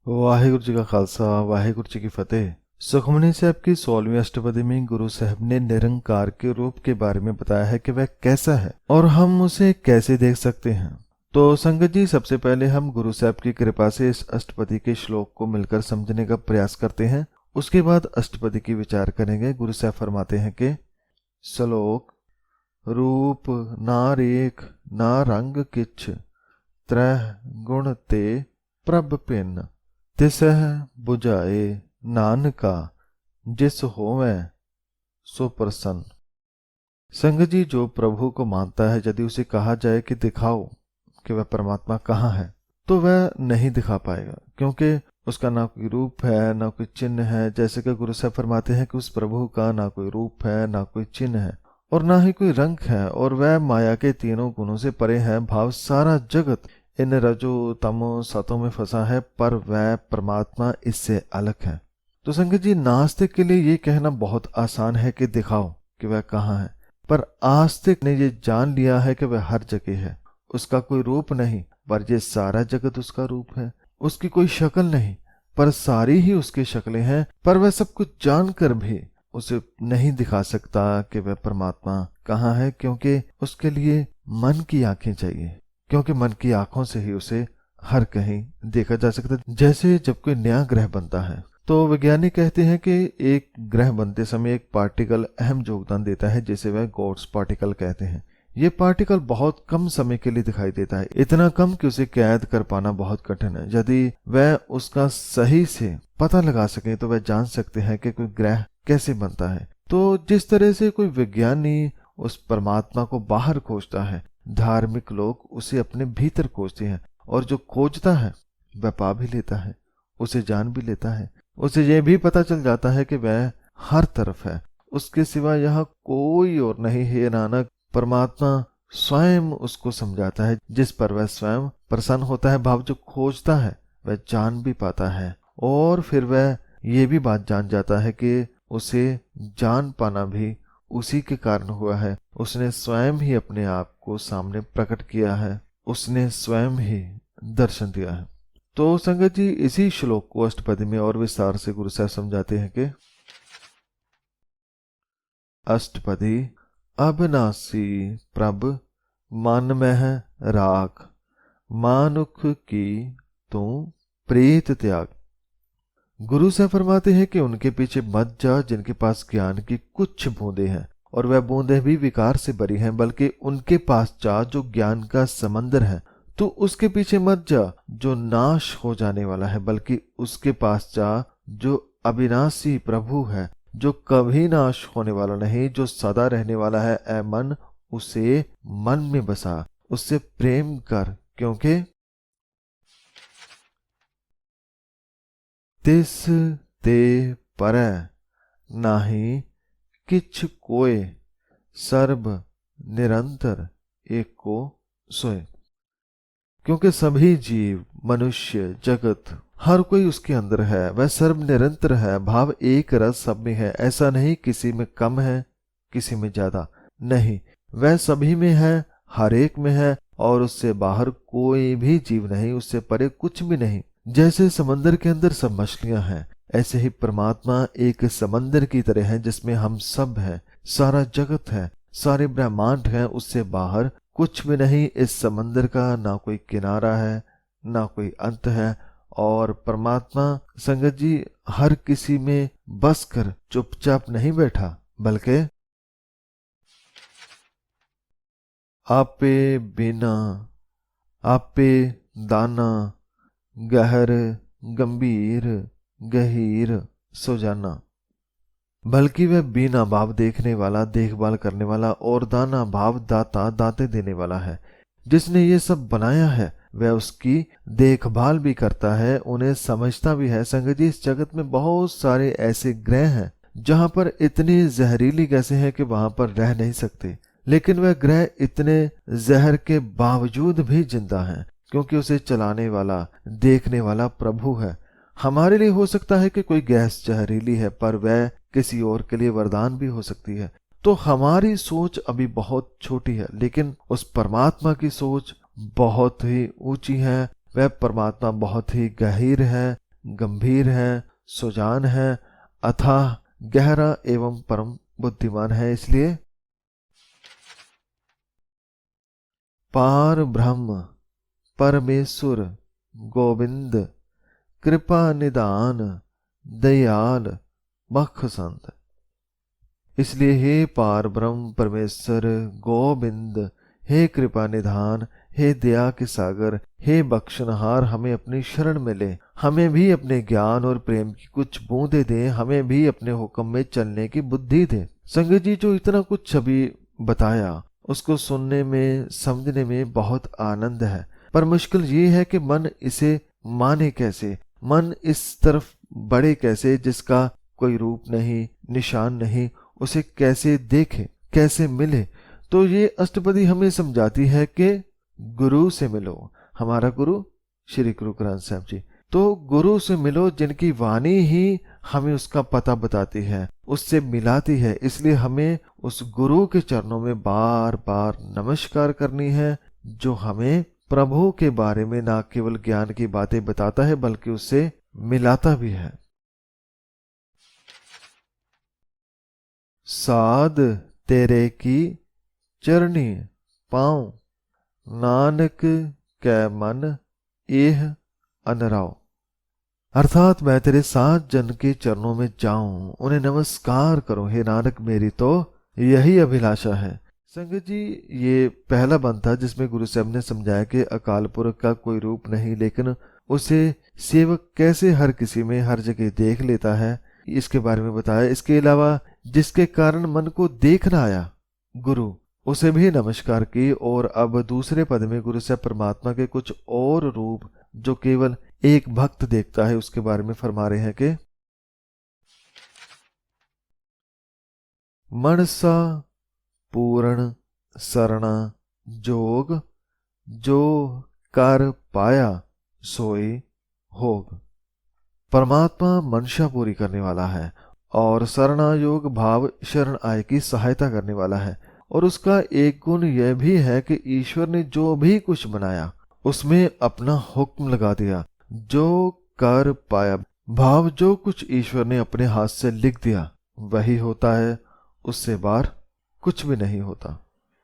वाहिगुरु जी का खालसा वाहिगुरु जी की फतेह। सुखमनी साहब की 16वीं अष्टपदी में गुरु साहब ने निरंकार के रूप के बारे में बताया है कि वह कैसा है और हम उसे कैसे देख सकते हैं। तो संगत जी, सबसे पहले हम गुरु साहब की कृपा से इस अष्टपदी के श्लोक को मिलकर समझने का प्रयास करते हैं। उसके बाद अष्टपदी की विचार करेंगे। गुरु साहब फरमाते हैं कि श्लोक रूप ना रेख ना रंग किछ त्रह गुण ते प्रभ पिन तिसह बुझाए नानका जिस होवें सो प्रसन्न। संगत जी, जो प्रभु को मानता है, यदि उसे कहा जाए कि दिखाओ कि वह परमात्मा कहाँ है, तो वह नहीं दिखा पाएगा, क्योंकि उसका ना कोई रूप है ना कोई चिन्ह है। जैसे कि गुरु साहब फरमाते हैं कि उस प्रभु का ना कोई रूप है ना कोई चिन्ह है और ना ही कोई रंग है, और वह माया के तीनों गुणों से परे है। भाव सारा जगत इन रजो तमो सतों में फंसा है, पर वह परमात्मा इससे अलग है। तो संगत जी, नास्तिक के लिए ये कहना बहुत आसान है कि दिखाओ कि वह कहाँ है, पर आस्तिक ने ये जान लिया है कि वह हर जगह है। उसका कोई रूप नहीं, पर ये सारा जगत उसका रूप है। उसकी कोई शक्ल नहीं, पर सारी ही उसकी शक्लें हैं। पर वह सब कुछ जानकर भी उसे नहीं दिखा सकता कि वह परमात्मा कहाँ है, क्योंकि उसके लिए मन की आंखें चाहिए, क्योंकि मन की आंखों से ही उसे हर कहीं देखा जा सकता है। जैसे जब कोई नया ग्रह बनता है तो वैज्ञानिक कहते हैं कि एक ग्रह बनते समय एक पार्टिकल अहम योगदान देता है, जिसे वह गॉड्स पार्टिकल कहते हैं। ये पार्टिकल बहुत कम समय के लिए दिखाई देता है, इतना कम कि उसे कैद कर पाना बहुत कठिन है। यदि वह उसका सही से पता लगा सके तो वह जान सकते हैं कि कोई ग्रह कैसे बनता है। तो जिस तरह से कोई विज्ञानी उस परमात्मा को बाहर खोजता है, धार्मिक लोग उसे अपने भीतर खोजते हैं, और जो खोजता है वह पा भी लेता है, उसे जान भी लेता है। उसे यह भी पता चल जाता है कि वह हर तरफ है, उसके सिवा यहाँ कोई और नहीं है। नानक, परमात्मा स्वयं उसको समझाता है, जिस पर वह स्वयं प्रसन्न होता है। भाव जो खोजता है वह जान भी पाता है, और फिर वह ये भी बात जान जाता है कि उसे जान पाना भी उसी के कारण हुआ है। उसने स्वयं ही अपने आप को सामने प्रकट किया है, उसने स्वयं ही दर्शन दिया है। तो संगत जी, इसी श्लोक को अष्टपदी में और विस्तार से गुरु साहब समझाते हैं कि अष्टपदी अविनाशी प्रभ मन में राख मानुख की तू प्रीत त्याग। गुरु साहब फरमाते हैं कि उनके पीछे मत जा जिनके पास ज्ञान की कुछ बूंदें हैं, और वह बूंदें भी विकार से भरी हैं, बल्कि उनके पास जा जो ज्ञान का समंदर है। तो उसके पीछे मत जा जो नाश हो जाने वाला है, बल्कि उसके पास जा जो अविनाशी प्रभु है, जो कभी नाश होने वाला नहीं, जो सदा रहने वाला है। ऐ मन, उसे मन में बसा, उससे प्रेम कर, क्योंकि तिस ते परै नाही किछ कोय सर्ब निरंतर एको सोए। क्योंकि सभी जीव, मनुष्य, जगत, हर कोई उसके अंदर है। वह सर्व निरंतर है। भाव एक रस सब में है। ऐसा नहीं किसी में कम है किसी में ज्यादा, नहीं, वह सभी में है, हर एक में है, और उससे बाहर कोई भी जीव नहीं, उससे परे कुछ भी नहीं। जैसे समंदर के अंदर सब मछलियां हैं, ऐसे ही परमात्मा एक समंदर की तरह है जिसमें हम सब हैं, सारा जगत है, सारे ब्रह्मांड हैं, उससे बाहर कुछ भी नहीं। इस समंदर का ना कोई किनारा है ना कोई अंत है। और परमात्मा संगत जी हर किसी में बस कर चुपचाप नहीं बैठा, बल्कि आपे बिना आपे दाना गहर गंभीर गहीर सो जाना। बल्कि वह बिना भाव देखने वाला, देखभाल करने वाला, और दाना भाव दाता, दाते देने वाला है। जिसने ये सब बनाया है वह उसकी देखभाल भी करता है, उन्हें समझता भी है। संगत जी, इस जगत में बहुत सारे ऐसे ग्रह हैं जहां पर इतनी जहरीली गैसें हैं कि वहां पर रह नहीं सकते, लेकिन वह ग्रह इतने जहर के बावजूद भी जिंदा हैं, क्योंकि उसे चलाने वाला, देखने वाला प्रभु है। हमारे लिए हो सकता है कि कोई गैस जहरीली है, पर वह किसी और के लिए वरदान भी हो सकती है। तो हमारी सोच अभी बहुत छोटी है, लेकिन उस परमात्मा की सोच बहुत ही ऊंची है। वह परमात्मा बहुत ही गहीर है, गंभीर है, सुजान है, अथाह, गहरा एवं परम बुद्धिमान है। इसलिए पार ब्रह्म परमेश्वर गोविंद कृपा निदान दयाल बख्शंत। इसलिए हे पार ब्रह्म परमेश्वर गोविंद, हे कृपा निधान, हे दया के सागर, हे बख्शनहार, हमें अपनी शरण में ले। हमें भी अपने ज्ञान और प्रेम की कुछ बूंदे दे, हमें भी अपने हुक्म में चलने की बुद्धि दे। संगत जी, जो इतना कुछ अभी बताया उसको सुनने में समझने में बहुत आनंद है, पर मुश्किल ये है कि मन इसे माने कैसे, मन इस तरफ बढ़े कैसे जिसका कोई रूप नहीं, निशान नहीं, उसे कैसे देखे, कैसे मिले। तो ये अष्टपदी हमें समझाती है कि गुरु से मिलो। हमारा गुरु श्री गुरु ग्रंथ साहब जी, तो गुरु से मिलो जिनकी वाणी ही हमें उसका पता बताती है, उससे मिलाती है। इसलिए हमें उस गुरु के चरणों में बार बार नमस्कार करनी है, जो हमें प्रभु के बारे में ना केवल ज्ञान की बातें बताता है बल्कि उससे मिलाता भी है। साध तेरे की चरणी पाऊं, नानक कै मन एह अनराव। अर्थात मैं तेरे साथ जन के चरणों में जाऊं, उन्हें नमस्कार करूं। हे नानक, मेरी तो यही अभिलाषा है। संगत जी, ये पहला बंद था जिसमें गुरु साहब ने समझाया कि अकाल पुरख का कोई रूप नहीं, लेकिन उसे सेवक कैसे हर किसी में हर जगह देख लेता है, इसके बारे में बताया। इसके अलावा जिसके कारण मन को देखना आया गुरु, उसे भी नमस्कार की। और अब दूसरे पद में गुरु साहब परमात्मा के कुछ और रूप जो केवल एक भक्त देखता है उसके बारे में फरमा रहे हैं कि मनसा पूर्ण सरना जोग, जो कर पाया सोई होग। परमात्मा मंशा पूरी करने वाला है और शरणा योग भाव शरण आय की सहायता करने वाला है। और उसका एक गुण यह भी है कि ईश्वर ने जो भी कुछ बनाया उसमें अपना हुक्म लगा दिया। जो कर पाया भाव, जो कुछ ईश्वर ने अपने हाथ से लिख दिया वही होता है, उससे बाहर कुछ भी नहीं होता।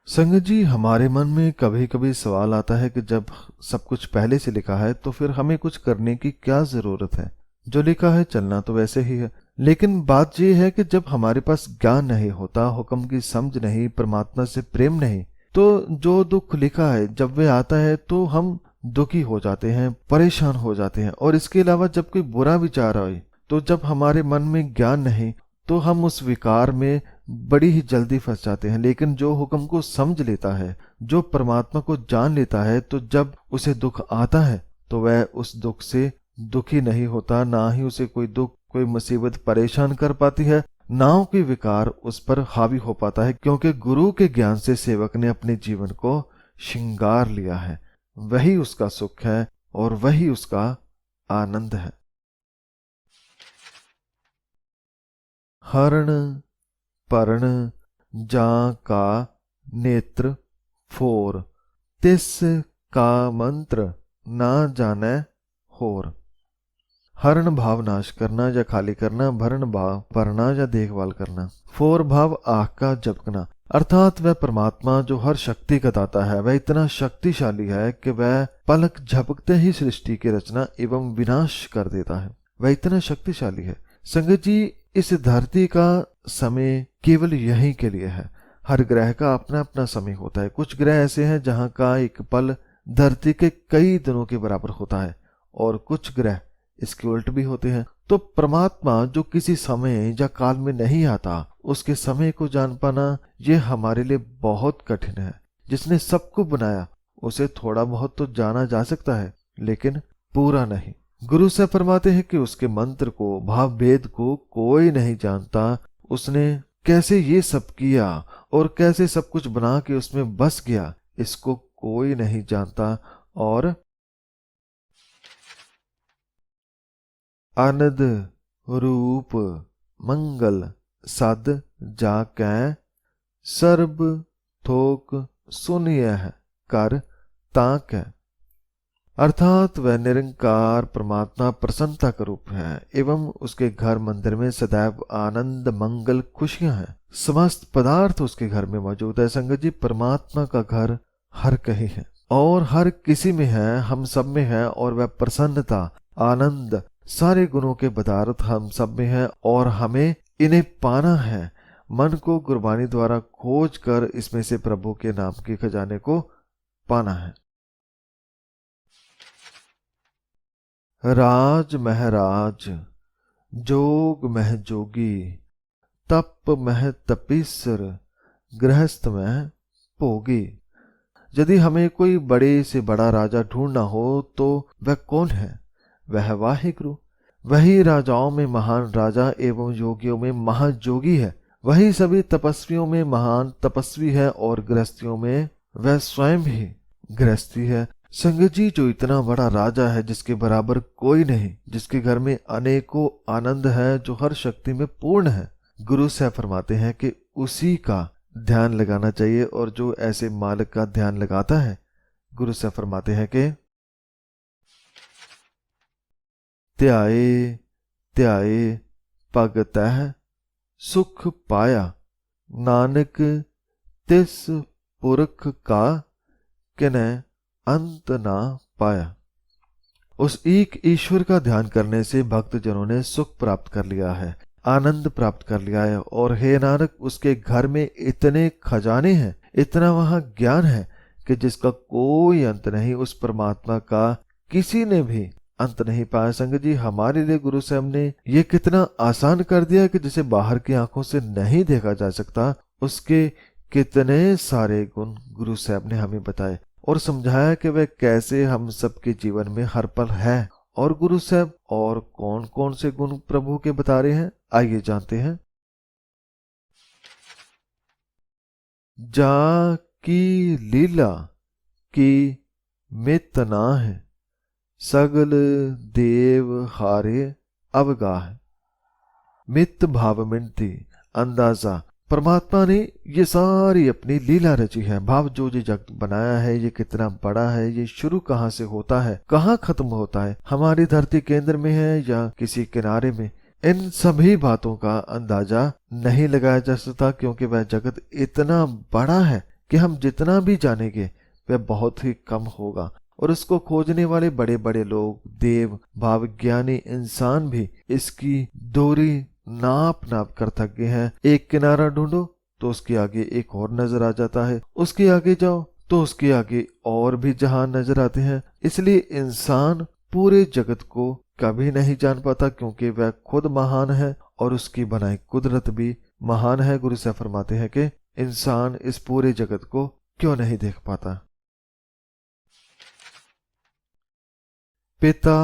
संगत जी, हमारे मन में कभी कभी सवाल आता है कि जब सब कुछ पहले से लिखा है तो फिर हमें कुछ करने की क्या जरूरत है, जो लिखा है चलना तो वैसे ही है। लेकिन बात यह है कि जब हमारे पास ज्ञान नहीं होता, हुक्म की समझ नहीं, परमात्मा से प्रेम नहीं, तो जो दुख लिखा है जब वे आता है तो हम दुखी हो जाते हैं, परेशान हो जाते हैं। और इसके अलावा जब कोई बुरा विचार आए, तो जब हमारे मन में ज्ञान नहीं तो हम उस विकार में बड़ी ही जल्दी फंस जाते हैं। लेकिन जो हुक्म को समझ लेता है, जो परमात्मा को जान लेता है, तो जब उसे दुख आता है तो वह उस दुख से दुखी नहीं होता, ना ही उसे कोई दुख, कोई मुसीबत परेशान कर पाती है, ना कोई विकार उस पर हावी हो पाता है, क्योंकि गुरु के ज्ञान से सेवक ने अपने जीवन को श्रृंगार लिया है। वही उसका सुख है और वही उसका आनंद है। हरण परण जा का नेत्र फोर, तिस का मंत्र ना जाने होर। हरण भाव नाश करना या खाली करना, भरण भाव भरना या देखभाल करना, फोर भाव आँख का झपकना। अर्थात वह परमात्मा जो हर शक्ति का दाता है, वह इतना शक्तिशाली है कि वह पलक झपकते ही सृष्टि की रचना एवं विनाश कर देता है। वह इतना शक्तिशाली है। संगत जी, इस धरती का समय केवल यहीं के लिए है। हर ग्रह का अपना अपना समय होता है। कुछ ग्रह ऐसे हैं जहां का एक पल धरती के कई दिनों के बराबर होता है, और कुछ ग्रह इसके उल्ट भी होते हैं। तो परमात्मा जो किसी समय या काल में नहीं आता, उसके समय को जान पाना यह हमारे लिए बहुत कठिन है। जिसने सबको बनाया उसे थोड़ा बहुत तो जाना जा सकता है, लेकिन पूरा नहीं। गुरु से फरमाते हैं कि उसके मंत्र को, भाव भेद को कोई नहीं जानता। उसने कैसे ये सब किया और कैसे सब कुछ बना के उसमें बस गया, इसको कोई नहीं जानता। और आनंद रूप मंगल सद जाकै सर्ब थोक सुनिय कर ताक। अर्थात वह निरंकार परमात्मा प्रसन्नता का रूप है एवं उसके घर मंदिर में सदैव आनंद मंगल खुशियां हैं। समस्त पदार्थ उसके घर में मौजूद है। संगत जी, परमात्मा का घर हर कहीं है और हर किसी में है, हम सब में है, और वह प्रसन्नता आनंद सारे गुणों के पदार्थ हम सब में है और हमें इन्हें पाना है। मन को गुरबानी द्वारा खोज कर इसमें से प्रभु के नाम के खजाने को पाना है। राज महराज, जोग मह जोगी, तप मह तपीसर, गृहस्थ मह भोगी। यदि हमें कोई बड़े से बड़ा राजा ढूंढना हो तो वह कौन है? वह वाहिगुरु। वही राजाओं में महान राजा एवं योगियों में महाजोगी है। वही सभी तपस्वियों में महान तपस्वी है और गृहस्थियों में वह स्वयं भी गृहस्थी है। संगत जी, जो इतना बड़ा राजा है जिसके बराबर कोई नहीं, जिसके घर में अनेकों आनंद है, जो हर शक्ति में पूर्ण है, गुरु साहब फरमाते हैं कि उसी का ध्यान लगाना चाहिए। और जो ऐसे मालिक का ध्यान लगाता है, गुरु साहब फरमाते हैं कि ध्याए ध्याए भगत है सुख पाया, नानक तिस पुरख का किन्ह अंत ना पाया। उस एक ईश्वर का ध्यान करने से भक्त जनों ने सुख प्राप्त कर लिया है, आनंद प्राप्त कर लिया है। और हे नानक, उसके घर में इतने खजाने हैं, इतना वहां ज्ञान है कि जिसका कोई अंत नहीं। उस परमात्मा का किसी ने भी अंत नहीं पाया। संगत जी, हमारे लिए गुरु साहब ने ये कितना आसान कर दिया कि जिसे बाहर की आंखों से नहीं देखा जा सकता, उसके कितने सारे गुण गुरु साहब ने हमें बताए और समझाया कि वह कैसे हम सबके जीवन में हर पल है। और गुरु साहब और कौन कौन से गुण प्रभु के बता रहे हैं, आइए जानते हैं। जा की लीला की मित ना है, सगल देव हारे अवगाह। मित भाव मिनती, अंदाजा। परमात्मा ने ये सारी अपनी लीला रची है। भाव जो ये जगत बनाया है, ये कितना बड़ा है, ये शुरू कहाँ से होता है, कहाँ खत्म होता है, हमारी धरती केंद्र में है या किसी किनारे में, इन सभी बातों का अंदाजा नहीं लगाया जा सकता, क्योंकि वह जगत इतना बड़ा है कि हम जितना भी जानेंगे वह बहुत ही कम होगा। और उसको खोजने वाले बड़े बड़े लोग, देव, भावज्ञानी इंसान भी इसकी दूरी नाप नाप कर थक गए हैं। एक किनारा ढूंढो तो उसके आगे एक और नजर आ जाता है, उसके आगे जाओ तो उसके आगे और भी जहान नजर आते हैं। इसलिए इंसान पूरे जगत को कभी नहीं जान पाता, क्योंकि वह खुद महान है और उसकी बनाई कुदरत भी महान है। गुरु साहब फरमाते हैं कि इंसान इस पूरे जगत को क्यों नहीं देख पाता। पिता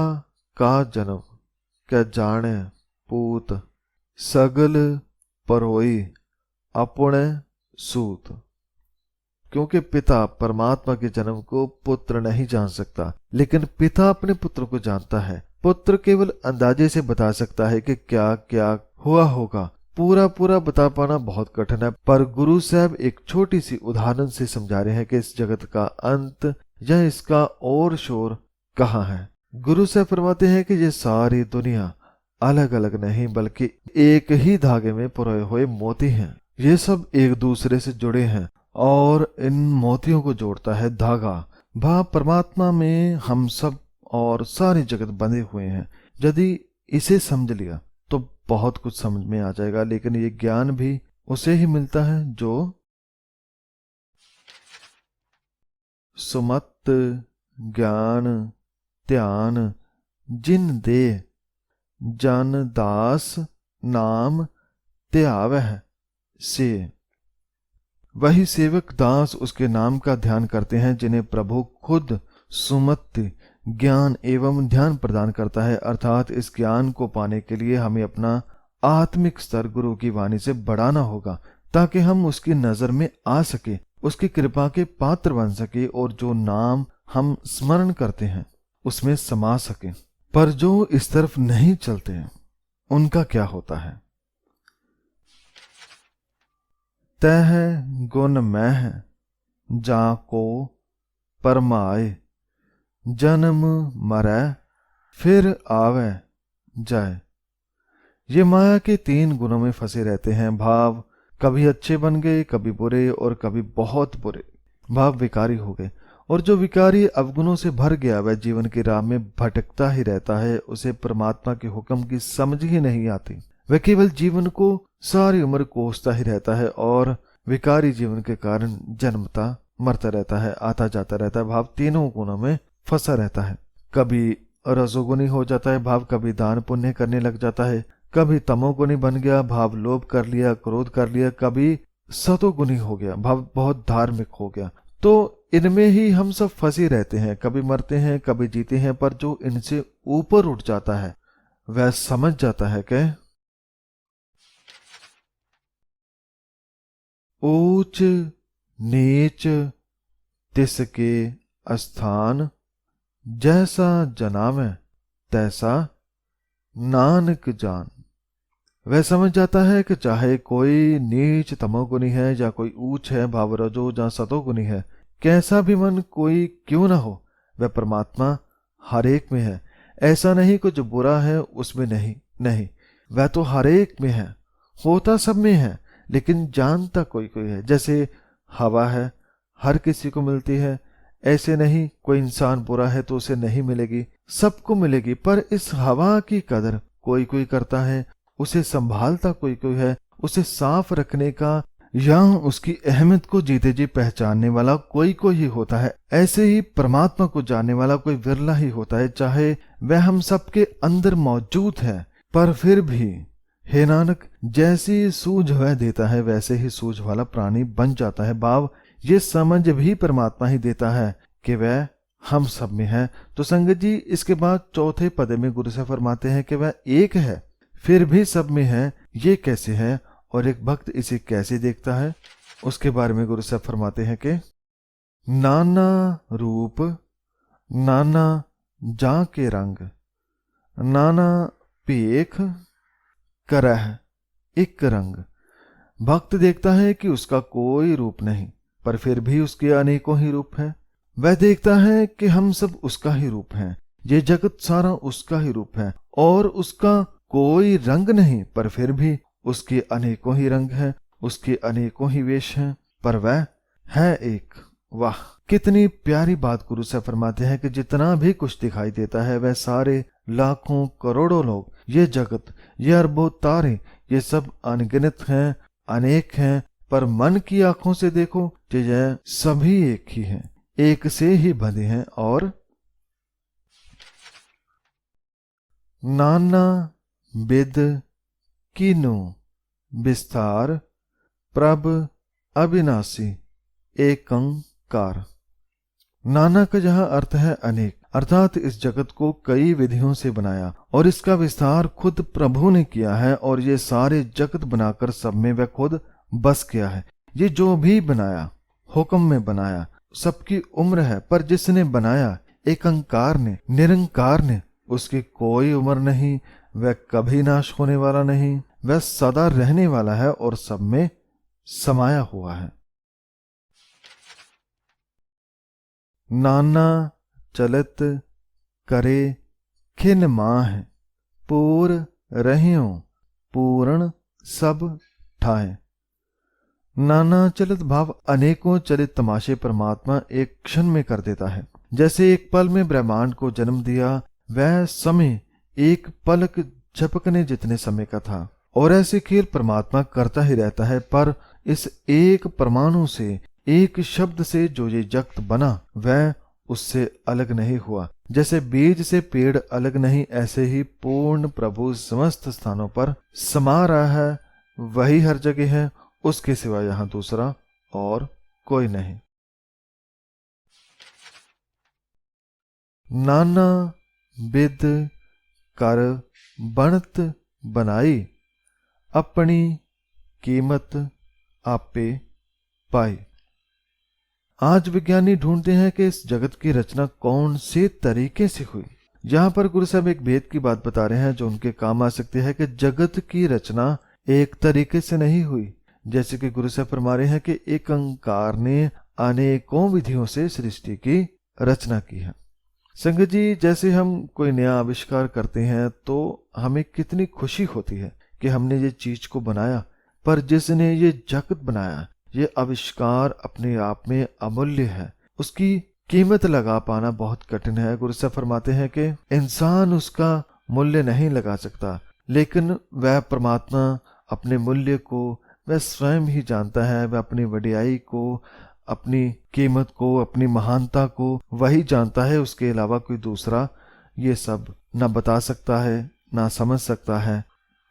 का जन्म क्या जाने पूत, सगल परोई अपने सूत। क्योंकि पिता परमात्मा के जन्म को पुत्र नहीं जान सकता, लेकिन पिता अपने पुत्र को जानता है। पुत्र केवल अंदाजे से बता सकता है कि क्या क्या हुआ होगा, पूरा पूरा बता पाना बहुत कठिन है। पर गुरु साहब एक छोटी सी उदाहरण से समझा रहे हैं कि इस जगत का अंत या इसका और शोर कहाँ है। गुरु साहब फरमाते हैं कि ये सारी दुनिया अलग अलग नहीं बल्कि एक ही धागे में पिरोए हुए मोती हैं। ये सब एक दूसरे से जुड़े हैं और इन मोतियों को जोड़ता है धागा। भाव परमात्मा में हम सब और सारी जगत बंधे हुए हैं। यदि इसे समझ लिया तो बहुत कुछ समझ में आ जाएगा। लेकिन ये ज्ञान भी उसे ही मिलता है जो सुमत ज्ञान ध्यान जिन दे जन दास नाम त्यावह से। वही सेवक दास उसके नाम का ध्यान करते हैं जिन्हें प्रभु खुद सुमति ज्ञान एवं ध्यान प्रदान करता है। अर्थात इस ज्ञान को पाने के लिए हमें अपना आत्मिक स्तर गुरु की वाणी से बढ़ाना होगा, ताकि हम उसकी नजर में आ सके, उसकी कृपा के पात्र बन सके और जो नाम हम स्मरण करते हैं उसमें समा सके। पर जो इस तरफ नहीं चलते उनका क्या होता है। तह गुण मह जाको परमाए, जन्म मरै फिर आवे जाए। ये माया के 3 गुणों में फंसे रहते हैं। भाव कभी अच्छे बन गए, कभी बुरे, और कभी बहुत बुरे। भाव विकारी हो गए, और जो विकारी अवगुणों से भर गया वह जीवन की राह में भटकता ही रहता है। उसे परमात्मा के हुक्म की समझ ही नहीं आती। वह केवल जीवन को सारी उम्र कोसता ही रहता है, और विकारी जीवन के कारण जन्मता मरता रहता है, आता जाता रहता है। भाव तीनों गुणों में फंसा रहता है। कभी रजोगुनी हो जाता है भाव, कभी दान पुण्य करने लग जाता है, कभी तमोगुनी बन गया भाव, लोभ कर लिया, क्रोध कर लिया, कभी सतोगुनी हो गया भाव, बहुत धार्मिक हो गया। तो इनमें ही हम सब फंसे रहते हैं, कभी मरते हैं, कभी जीते हैं। पर जो इनसे ऊपर उठ जाता है वह समझ जाता है कि ऊंच नीच तिसके स्थान, जैसा जनामे तैसा नानक जान। वह समझ जाता है कि चाहे कोई नीच तमोगुनी है या कोई ऊंच है भाव रजो या सतोगुनी है, कैसा भी मन कोई क्यों ना हो, वह परमात्मा हर एक में है। ऐसा नहीं कि जो बुरा है उसमें नहीं, नहीं, वह तो हर एक में है, होता सब में है, लेकिन जानता कोई कोई है। जैसे हवा है, हर किसी को मिलती है, ऐसे नहीं कोई इंसान बुरा है तो उसे नहीं मिलेगी, सबको मिलेगी। पर इस हवा की कदर कोई कोई करता है, उसे संभालता कोई कोई है, उसे साफ रखने का या उसकी अहमियत को जीते जी पहचानने वाला कोई कोई ही होता है। ऐसे ही परमात्मा को जानने वाला कोई विरला ही होता है। चाहे वह हम सबके अंदर मौजूद है, पर फिर भी हे नानक, जैसी सूझ वह देता है वैसे ही सूझ वाला प्राणी बन जाता है। भाव ये समझ भी परमात्मा ही देता है कि वह हम सब में है। तो संगत जी, इसके बाद चौथे पद में गुरु से फरमाते हैं कि वह एक है फिर भी सब में है, ये कैसे है और एक भक्त इसे कैसे देखता है। उसके बारे में गुरु साहब फरमाते हैं कि नाना रूप नाना जा के रंग, नाना पेख करह एक रंग। भक्त देखता है कि उसका कोई रूप नहीं, पर फिर भी उसके अनेकों ही रूप हैं। वह देखता है कि हम सब उसका ही रूप हैं, ये जगत सारा उसका ही रूप है, और उसका कोई रंग नहीं, पर फिर भी उसके अनेकों ही रंग हैं, उसके अनेकों ही वेश हैं, पर वह है एक। वाह, कितनी प्यारी बात गुरु से फरमाते हैं कि जितना भी कुछ दिखाई देता है वह सारे लाखों करोड़ों लोग, ये जगत, ये अरबों तारे, ये सब अनगिनत हैं, अनेक हैं, पर मन की आंखों से देखो कि यह सभी एक ही हैं, एक से ही बंधे हैं। और नाना बिद कीनु विस्तार प्रभ अविनाशी एकंकार। नाना का जहां अर्थ है अनेक, अर्थात इस जगत को कई विधियों से बनाया और इसका विस्तार खुद प्रभु ने किया है, और ये सारे जगत बनाकर सब में वह खुद बस गया है। ये जो भी बनाया हुक्म में बनाया, सबकी उम्र है, पर जिसने बनाया एकंकार ने, निरंकार ने, उसकी कोई उम्र नहीं, वह कभी नाश होने वाला नहीं, वह सदा रहने वाला है और सब में समाया हुआ है। नाना चलत करे खिन माह, पूर रहियो पूर्ण सब ठाए। नाना चलित भाव अनेकों चलित तमाशे परमात्मा एक क्षण में कर देता है। जैसे एक पल में ब्रह्मांड को जन्म दिया, वह समय एक पलक झपकने जितने समय का था, और ऐसे खेल परमात्मा करता ही रहता है। पर इस एक परमाणु से, एक शब्द से जो ये जगत बना, वह उससे अलग नहीं हुआ। जैसे बीज से पेड़ अलग नहीं, ऐसे ही पूर्ण प्रभु समस्त स्थानों पर समा रहा है, वही हर जगह है, उसके सिवा यहां दूसरा और कोई नहीं। नाना बिद कर बनत बनाई, अपनी कीमत आपे पाई। आज विज्ञानी ढूंढते हैं कि इस जगत की रचना कौन से तरीके से हुई। यहाँ पर गुरु साहब एक भेद की बात बता रहे हैं जो उनके काम आ सकती है कि जगत की रचना एक तरीके से नहीं हुई। जैसे कि गुरु साहब फरमा रहे हैं कि एक अंकार ने अनेकों विधियों से सृष्टि की रचना की है। संगत जी, जैसे हम कोई नया आविष्कार करते हैं तो हमें कितनी खुशी होती है कि हमने ये चीज को बनाया, पर जिसने ये जगत बनाया, ये आविष्कार अपने आप में अमूल्य है। उसकी कीमत लगा पाना बहुत कठिन है। गुरु साहब फरमाते हैं कि इंसान उसका मूल्य नहीं लगा सकता, लेकिन वह परमात्मा अपने मूल्य को वह स्वयं ही जानता है। वह अपनी वडियाई को, अपनी कीमत को, अपनी महानता को वही जानता है। उसके अलावा कोई दूसरा ये सब ना बता सकता है, ना समझ सकता है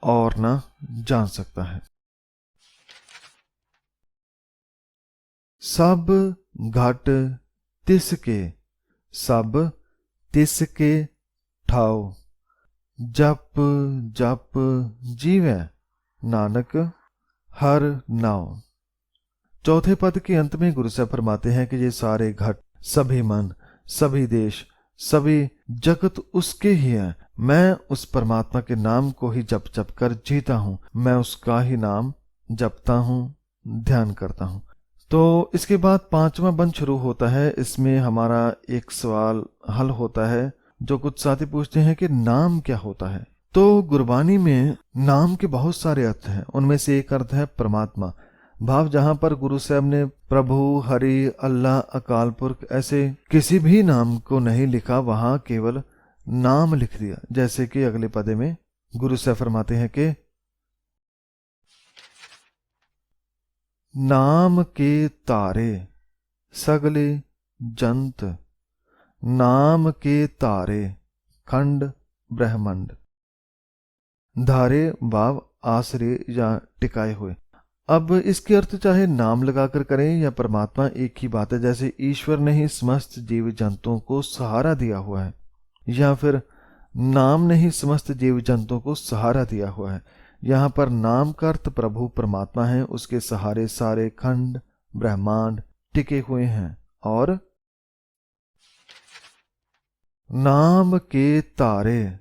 और ना जान सकता है। सब घट तिसके, सब तिसके ठाओ, जप जप जीवै, नानक हर नाव। चौथे पद के अंत में गुरु साहब फरमाते हैं कि ये सारे घट, सभी मन, सभी देश, सभी जगत उसके ही हैं। मैं उस परमात्मा के नाम को ही जप जप कर जीता हूं। मैं उसका ही नाम जपता हूं, ध्यान करता हूं। तो इसके बाद 5वां बंद शुरू होता है। इसमें हमारा एक सवाल हल होता है, जो कुछ साथी पूछते हैं कि नाम क्या होता है। तो गुरबानी में नाम के बहुत सारे अर्थ हैं। उनमें से एक अर्थ है परमात्मा। भाव जहां पर गुरु साहब ने प्रभु, हरि, अल्लाह, अकाल पुरख ऐसे किसी भी नाम को नहीं लिखा, वहां केवल नाम लिख दिया। जैसे कि अगले पदे में गुरु साहब फरमाते हैं कि नाम के तारे सगले जंत, नाम के तारे खंड ब्रह्मंड। धारे भाव आश्रय या टिकाए हुए। अब इसके अर्थ चाहे नाम लगाकर करें या परमात्मा, एक ही बात है। जैसे ईश्वर ने ही समस्त जीव जंतुओं को सहारा दिया हुआ है, या फिर नाम ने ही समस्त जीव जंतुओं को सहारा दिया हुआ है। यहाँ पर नाम का अर्थ प्रभु परमात्मा है। उसके सहारे सारे खंड ब्रह्मांड टिके हुए हैं। और नाम के तारे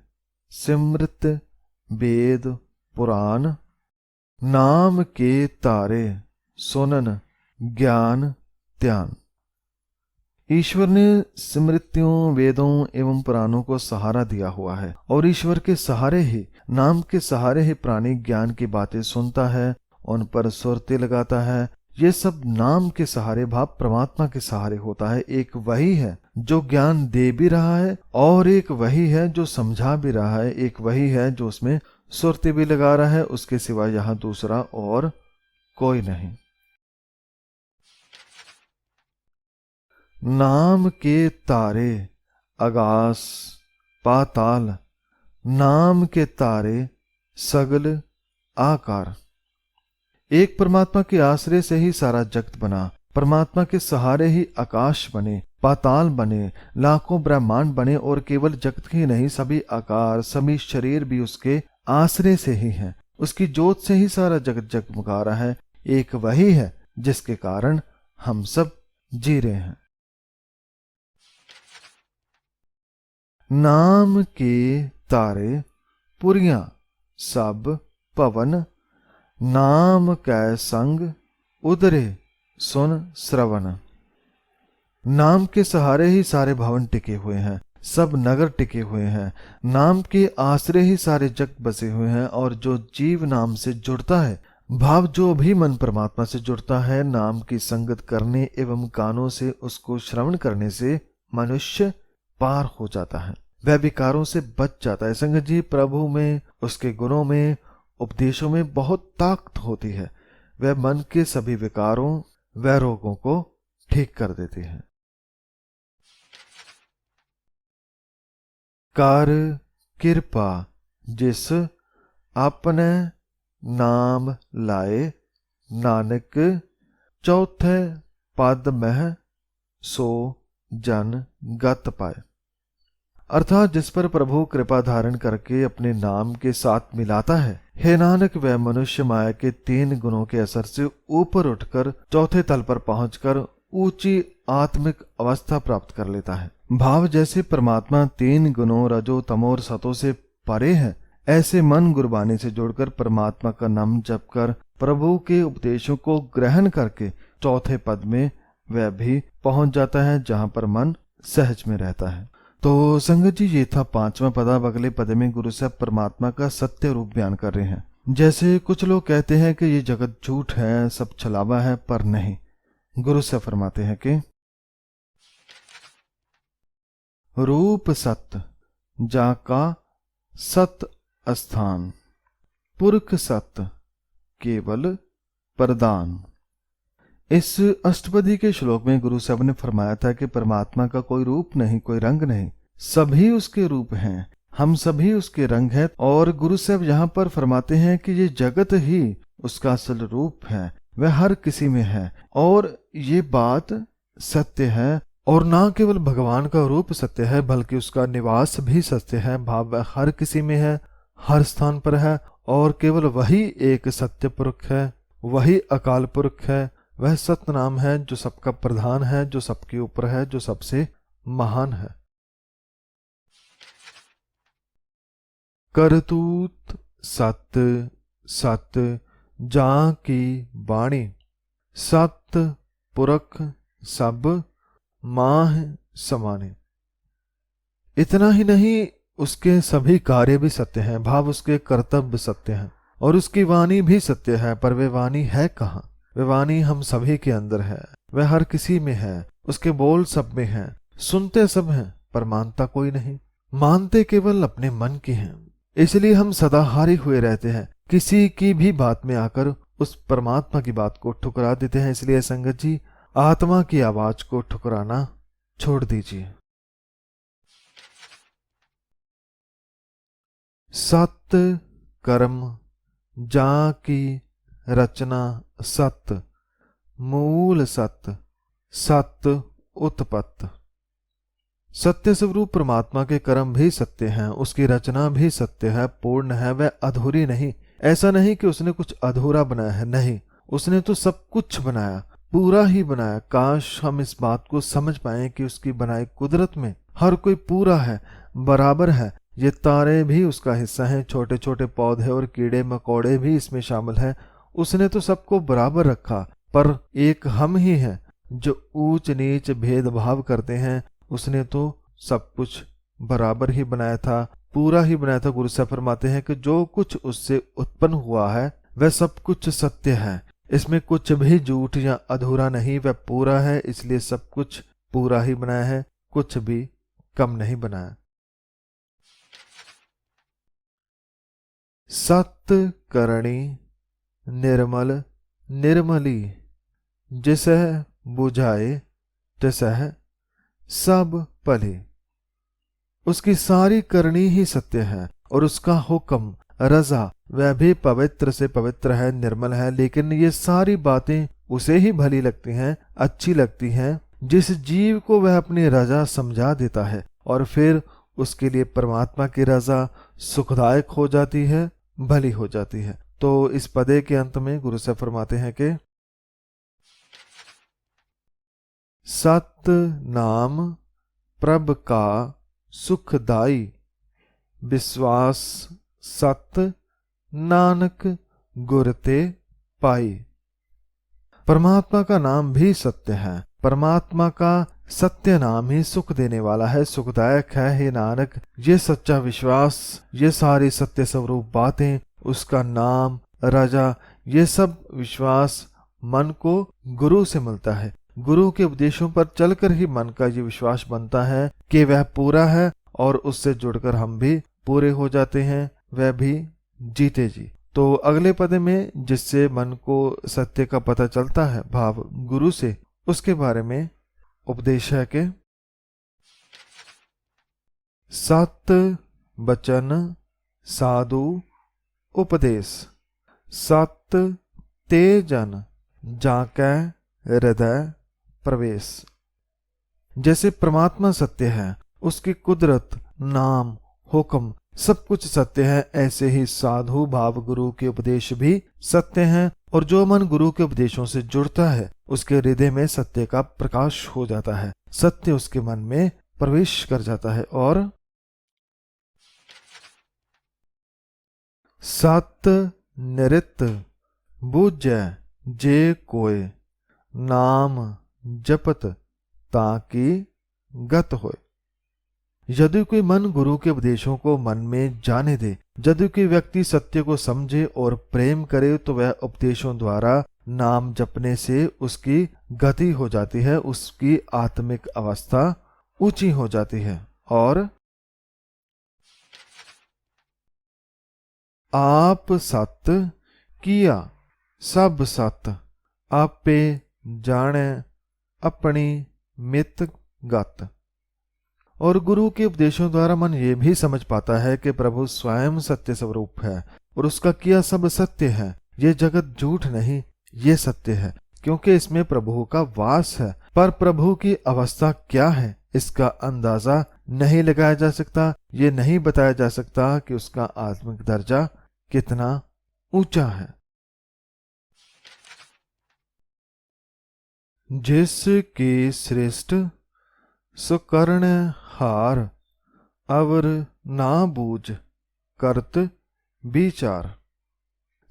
सिमृत वेद पुराण, नाम के तारे सुनन ज्ञान ध्यान। ईश्वर ने स्मृतियों, वेदों एवं पुराणों को सहारा दिया हुआ है, और ईश्वर के सहारे ही, नाम के सहारे ही प्राणी ज्ञान की बातें सुनता है, उन पर सुरते लगाता है। ये सब नाम के सहारे भाव परमात्मा के सहारे होता है। एक वही है जो ज्ञान दे भी रहा है, और एक वही है जो समझा भी रहा है। एक वही है जो उसमें सुरते भी लगा रहा है। उसके सिवा यहां दूसरा और कोई नहीं। नाम के तारे आकाश पाताल, नाम के तारे सगल आकार। एक परमात्मा के आश्रय से ही सारा जगत बना। परमात्मा के सहारे ही आकाश बने, पाताल बने, लाखों ब्रह्मांड बने, और केवल जगत ही नहीं, सभी आकार, सभी शरीर भी उसके आश्रय से ही हैं। उसकी जोत से ही सारा जगत जगमगा रहा है। एक वही है जिसके कारण हम सब जी रहे हैं। नाम के तारे पुरियां सब पवन, नाम कै संग उदरे सुन श्रवण। नाम के सहारे ही सारे भवन टिके हुए हैं, सब नगर टिके हुए हैं। नाम के आश्रय ही सारे जग बसे हुए हैं। और जो जीव नाम से जुड़ता है, भाव जो भी मन परमात्मा से जुड़ता है, नाम की संगत करने एवं कानों से उसको श्रवण करने से मनुष्य पार हो जाता है, वह विकारों से बच जाता है। संगत जी, प्रभु में, उसके गुणों में, उपदेशों में बहुत ताकत होती है। वह मन के सभी विकारों व रोगों को ठीक कर देती है। कर कृपा जिस अपने नाम लाए, नानक चौथे पद मह सो जन गत पाए। अर्थात जिस पर प्रभु कृपा धारण करके अपने नाम के साथ मिलाता है, हे नानक, वह मनुष्य माया के 3 गुणों के असर से ऊपर उठकर चौथे तल पर पहुंचकर ऊंची आत्मिक अवस्था प्राप्त कर लेता है। भाव जैसे परमात्मा 3 गुणों रजो तमो और सतो से परे है, ऐसे मन गुरबानी से जोड़कर परमात्मा का नाम जप कर प्रभु के उपदेशों को ग्रहण करके चौथे पद में वह भी पहुंच जाता है, जहां पर मन सहज में रहता है। तो संगत जी, ये था 5वां पद। अब अगले पद में गुरु साहब परमात्मा का सत्य रूप बयान कर रहे हैं। जैसे कुछ लोग कहते हैं कि ये जगत झूठ है, सब छलावा है, पर नहीं। गुरु साहब फरमाते हैं कि रूप सत्य जाका सत स्थान, पुरख सत्य केवल प्रदान। इस अष्टपदी के श्लोक में गुरु साहब ने फरमाया था कि परमात्मा का कोई रूप नहीं, कोई रंग नहीं, सभी उसके रूप हैं, हम सभी उसके रंग हैं। और गुरु साहब यहाँ पर फरमाते हैं कि ये जगत ही उसका असल रूप है, वह हर किसी में है। और ये बात सत्य है। और ना केवल भगवान का रूप सत्य है, बल्कि उसका निवास भी सत्य है। भाव वह हर किसी में है, हर स्थान पर है। और केवल वही एक सत्य पुरुष है, वही अकाल पुरुष है, वह सत्य नाम है जो सबका प्रधान है, जो सबके ऊपर है, जो सबसे महान है। करतूत सत्य सत्य जा की बाणी, सत्य पुरख सब माह समाने। इतना ही नहीं, उसके सभी कार्य भी सत्य हैं, भाव उसके कर्तव्य सत्य हैं, और उसकी वाणी भी सत्य है। पर वे वाणी है कहाँ? वे वाणी हम सभी के अंदर है, वह हर किसी में है, उसके बोल सब में है, सुनते सब हैं, पर मानता कोई नहीं, मानते केवल अपने मन की हैं। इसलिए हम सदा हारे हुए रहते हैं, किसी की भी बात में आकर उस परमात्मा की बात को ठुकरा देते हैं। इसलिए संगत जी, आत्मा की आवाज को ठुकराना छोड़ दीजिए। सत्य कर्म जा की रचना सत्य, मूल सत्य सत्य उत्पत्त। सत्य स्वरूप परमात्मा के कर्म भी सत्य हैं, उसकी रचना भी सत्य है, पूर्ण है, वह अधूरी नहीं। ऐसा नहीं कि उसने कुछ अधूरा बनाया है, नहीं, उसने तो सब कुछ बनाया, पूरा ही बनाया। काश हम इस बात को समझ पाए कि उसकी बनाई कुदरत में हर कोई पूरा है, बराबर है। ये तारे भी उसका हिस्सा हैं, छोटे छोटे पौधे और कीड़े मकोड़े भी इसमें शामिल हैं। उसने तो सबको बराबर रखा, पर एक हम ही हैं जो ऊंच नीच भेदभाव करते हैं। उसने तो सब कुछ बराबर ही बनाया था, पूरा ही बनाया था। गुरु साहब फरमाते हैं कि जो कुछ उससे उत्पन्न हुआ है वह सब कुछ सत्य है, इसमें कुछ भी झूठ या अधूरा नहीं, वह पूरा है। इसलिए सब कुछ पूरा ही बनाया है, कुछ भी कम नहीं बनाया। सत्य करणी निर्मल निर्मली, जिसह बुझाए तिसह सब पली। उसकी सारी करनी ही सत्य है, और उसका हुक्म रजा वह भी पवित्र से पवित्र है, निर्मल है। लेकिन ये सारी बातें उसे ही भली लगती हैं, अच्छी लगती हैं, जिस जीव को वह अपनी रजा समझा देता है, और फिर उसके लिए परमात्मा की रजा सुखदायक हो जाती है, भली हो जाती है। तो इस पदे के अंत में गुरु साहब फरमाते हैं कि सत्य नाम प्रभ का सुखदाई, विश्वास सत्य नानक गुर ते पाई। परमात्मा का नाम भी सत्य है, परमात्मा का सत्य नाम ही सुख देने वाला है, सुखदायक है। हे नानक, ये सच्चा विश्वास, ये सारी सत्य स्वरूप बातें, उसका नाम, रजा, ये सब विश्वास मन को गुरु से मिलता है। गुरु के उपदेशों पर चलकर ही मन का ये विश्वास बनता है कि वह पूरा है, और उससे जुड़कर हम भी पूरे हो जाते हैं, वह भी जीते जी। तो अगले पद में जिससे मन को सत्य का पता चलता है, भाव गुरु से, उसके बारे में उपदेश है कि सत्य बचन साधु उपदेश, सत्य ते जन जाकै हृदय प्रवेश। जैसे परमात्मा सत्य है, उसकी कुदरत, नाम, हुक्म सब कुछ सत्य है, ऐसे ही साधु भाव गुरु के उपदेश भी सत्य हैं। और जो मन गुरु के उपदेशों से जुड़ता है, उसके हृदय में सत्य का प्रकाश हो जाता है, सत्य उसके मन में प्रवेश कर जाता है। और सत्य नृत्य बूझै जे कोय, नाम जपत ताकि गत होय। यदि कोई मन गुरु के उपदेशों को मन में जाने दे, यदि कोई व्यक्ति सत्य को समझे और प्रेम करे, तो वह उपदेशों द्वारा नाम जपने से उसकी गति हो जाती है, उसकी आत्मिक अवस्था ऊंची हो जाती है। और आप सत किया सब सत, आपे जाने अपनी मित गत। और गुरु के उपदेशों द्वारा मन ये भी समझ पाता है कि प्रभु स्वयं सत्य स्वरूप है और उसका किया सब सत्य है। ये जगत झूठ नहीं, ये सत्य है, क्योंकि इसमें प्रभु का वास है। पर प्रभु की अवस्था क्या है, इसका अंदाजा नहीं लगाया जा सकता। ये नहीं बताया जा सकता कि उसका आत्मिक दर्जा कितना ऊंचा है। जिसके श्रेष्ठ सुकर्ण हार, अवर ना बूझ करत विचार।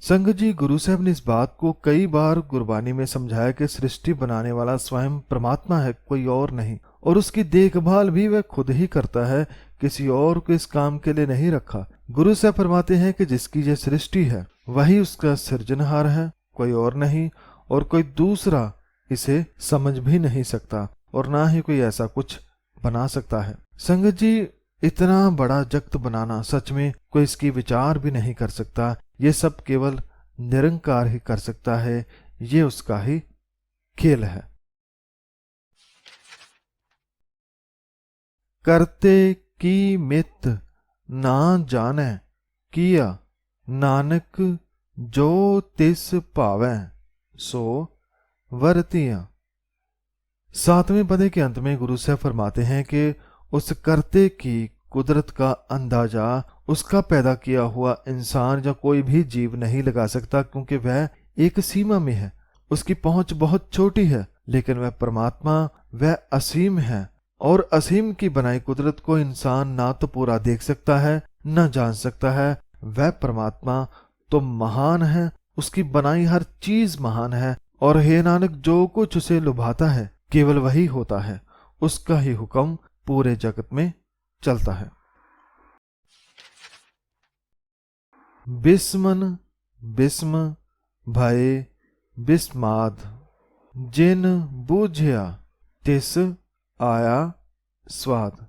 संगत जी, गुरु साहब ने इस बात को कई बार गुरबानी में समझाया कि सृष्टि बनाने वाला स्वयं परमात्मा है, कोई और नहीं, और उसकी देखभाल भी वह खुद ही करता है, किसी और को इस काम के लिए नहीं रखा। गुरु साहब फरमाते हैं कि जिसकी यह सृष्टि है वही उसका सृजनहार है, कोई और नहीं, और कोई दूसरा इसे समझ भी नहीं सकता और ना ही कोई ऐसा कुछ बना सकता है। संगत जी, इतना बड़ा जगत बनाना सच में कोई इसकी विचार भी नहीं कर सकता। ये सब केवल निरंकार ही कर सकता है, ये उसका ही खेल है। करते की मित ना जाने किया, नानक जो तिस भावै सो वरतिया। 7वें पदे के अंत में गुरु साहब फरमाते हैं कि उस करते की कुदरत का अंदाजा उसका पैदा किया हुआ इंसान या कोई भी जीव नहीं लगा सकता, क्योंकि वह एक सीमा में है, उसकी पहुंच बहुत छोटी है। लेकिन वह परमात्मा, वह असीम है, और असीम की बनाई कुदरत को इंसान ना तो पूरा देख सकता है, न जान सकता है। वह परमात्मा तो महान है, उसकी बनाई हर चीज महान है। और हे नानक, जो कुछ उसे लुभाता है केवल वही होता है, उसका ही हुक्म पूरे जगत में चलता है। बिस्मन बिस्म भय बिस्माद, जिन बूझया तिस आया स्वाद।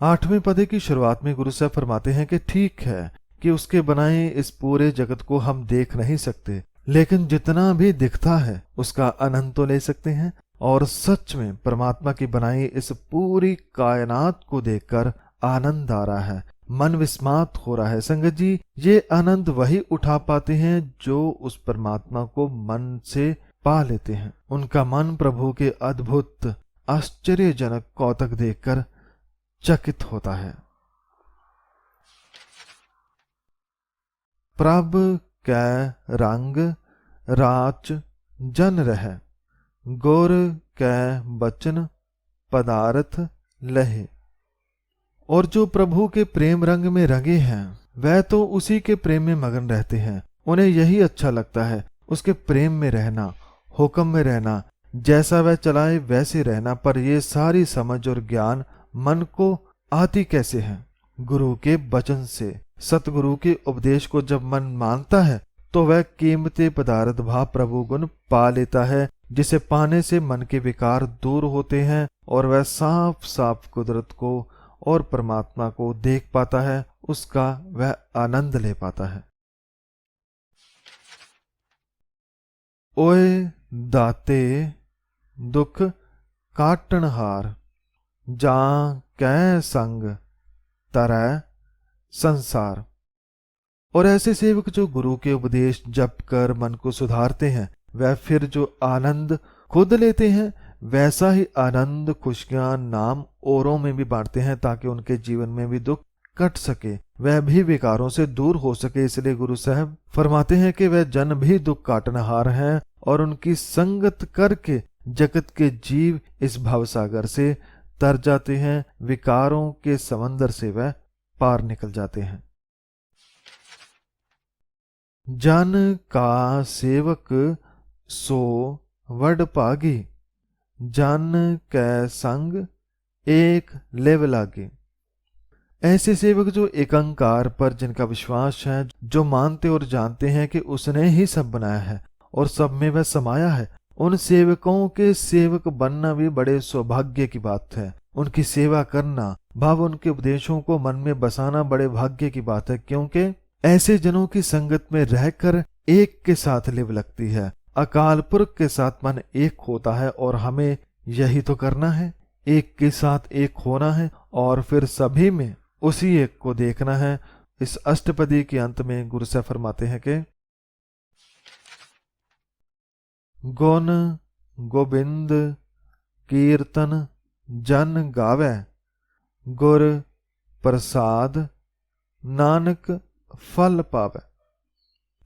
8वें पदे की शुरुआत में गुरु साहब फरमाते हैं कि ठीक है कि उसके बनाए इस पूरे जगत को हम देख नहीं सकते, लेकिन जितना भी दिखता है उसका आनंद तो ले सकते हैं। और सच में परमात्मा की बनाई इस पूरी कायनात को देखकर आनंद आ रहा है, मन विस्मात हो रहा है। संगत जी, ये आनंद वही उठा पाते हैं जो उस परमात्मा को मन से पा लेते हैं। उनका मन प्रभु के अद्भुत आश्चर्यजनक कौतक देखकर चकित होता है। प्रभ कै रंग राच जन रह, गुर कै बचन पदार्थ लहे। और जो प्रभु के प्रेम रंग में रंगे हैं वह तो उसी के प्रेम में मगन रहते हैं। उन्हें यही अच्छा लगता है, उसके प्रेम में रहना, हुक्म में रहना, जैसा वह चलाए वैसे रहना। पर ये सारी समझ और ज्ञान मन को आती कैसे है? गुरु के वचन से। सतगुरु के उपदेश को जब मन मानता है तो वह कीमती पदार्थ भाव प्रभु गुण पा लेता है, जिसे पाने से मन के विकार दूर होते हैं और वह साफ साफ कुदरत को और परमात्मा को देख पाता है, उसका वह आनंद ले पाता है। ओए दाते दुख काटनहार, जा कै संग तरह संसार। और ऐसे सेवक जो गुरु के उपदेश जप कर मन को सुधारते हैं, वह फिर जो आनंद खुद लेते हैं वैसा ही आनंद खुशियां नाम औरों में भी बांटते हैं, ताकि उनके जीवन में भी दुख कट सके, वह भी विकारों से दूर हो सके। इसलिए गुरु साहब फरमाते हैं कि वह जन भी दुख काटनहार हैं और उनकी संगत करके जगत के जीव इस भवसागर से तर जाते हैं, विकारों के समंदर से वह पार निकल जाते हैं। जन का सेवक सो वड भागी, जन कै संग एक लेव लागे। ऐसे सेवक जो एकांकार पर जिनका विश्वास है, जो मानते और जानते हैं कि उसने ही सब बनाया है और सब में वह समाया है, उन सेवकों के सेवक बनना भी बड़े सौभाग्य की बात है। उनकी सेवा करना, भाव उनके उपदेशों को मन में बसाना बड़े भाग्य की बात है, क्योंकि ऐसे जनों की संगत में रहकर एक के साथ लिव लगती है। अकाल पुरख के साथ मन एक होता है और हमें यही तो करना है, एक के साथ एक होना है और फिर सभी में उसी एक को देखना है। इस अष्टपदी के अंत में गुरु साहब फरमाते हैं कि गुण गोबिंद कीर्तन जन गावे, गुर प्रसाद नानक फल पावे।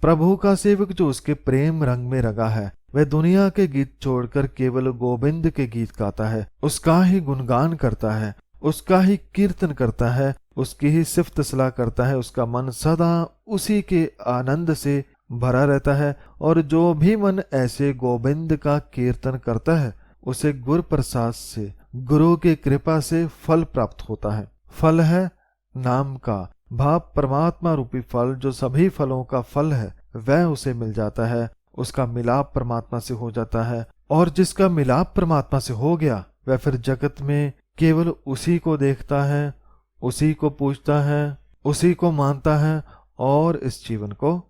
प्रभु का सेवक जो उसके प्रेम रंग में रंगा है, वह दुनिया के गीत छोड़कर केवल गोविंद के गीत गाता है, उसका ही गुणगान करता है, उसका ही कीर्तन करता है, उसकी ही सिफ्त सलाह करता है। उसका मन सदा उसी के आनंद से भरा रहता है और जो भी मन ऐसे गोविंद का कीर्तन करता है उसे गुरु प्रसाद से, गुरु की कृपा से फल प्राप्त होता है। फल है नाम का भाव, परमात्मा रूपी फल जो सभी फलों का फल है, वह उसे मिल जाता है। उसका मिलाप परमात्मा से हो जाता है और जिसका मिलाप परमात्मा से हो गया वह फिर जगत में केवल उसी को देखता है, उसी को पूजता है, उसी को मानता है और इस जीवन को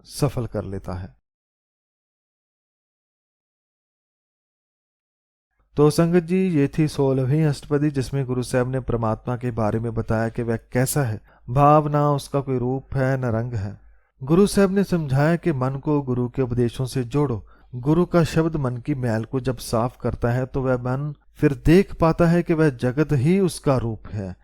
सफल कर लेता है। तो संगत जी, ये थी 16वीं अष्टपदी जिसमें गुरु साहब ने परमात्मा के बारे में बताया कि वह कैसा है। भाव ना उसका कोई रूप है न रंग है। गुरु साहब ने समझाया कि मन को गुरु के उपदेशों से जोड़ो। गुरु का शब्द मन की मैल को जब साफ करता है तो वह मन फिर देख पाता है कि वह जगत ही उसका रूप है,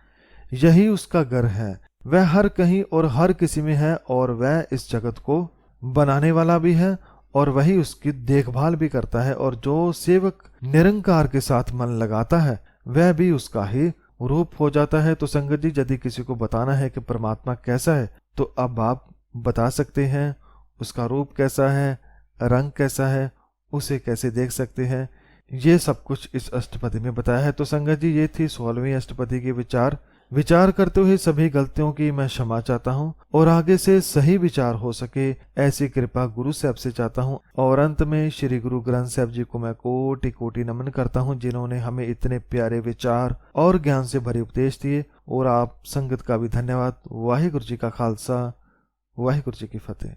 यही उसका घर है। वह हर कहीं और हर किसी में है और वह इस जगत को बनाने वाला भी है और वही उसकी देखभाल भी करता है। और जो सेवक निरंकार के साथ मन लगाता है वह भी उसका ही रूप हो जाता है। तो संगत जी, यदि किसी को बताना है कि परमात्मा कैसा है तो अब आप बता सकते हैं, उसका रूप कैसा है, रंग कैसा है, उसे कैसे देख सकते हैं, ये सब कुछ इस अष्टपदी में बताया है। तो संगत जी, ये थी 16वीं अष्टपदी के विचार करते हुए सभी गलतियों की मैं क्षमा चाहता हूँ और आगे से सही विचार हो सके ऐसी कृपा गुरु साहब से चाहता हूँ। और अंत में श्री गुरु ग्रंथ साहब जी को मैं कोटि कोटि नमन करता हूँ, जिन्होंने हमें इतने प्यारे विचार और ज्ञान से भरे उपदेश दिए। और आप संगत का भी धन्यवाद। वाहिगुरु जी का खालसा, वाहिगुरु जी की फतेह।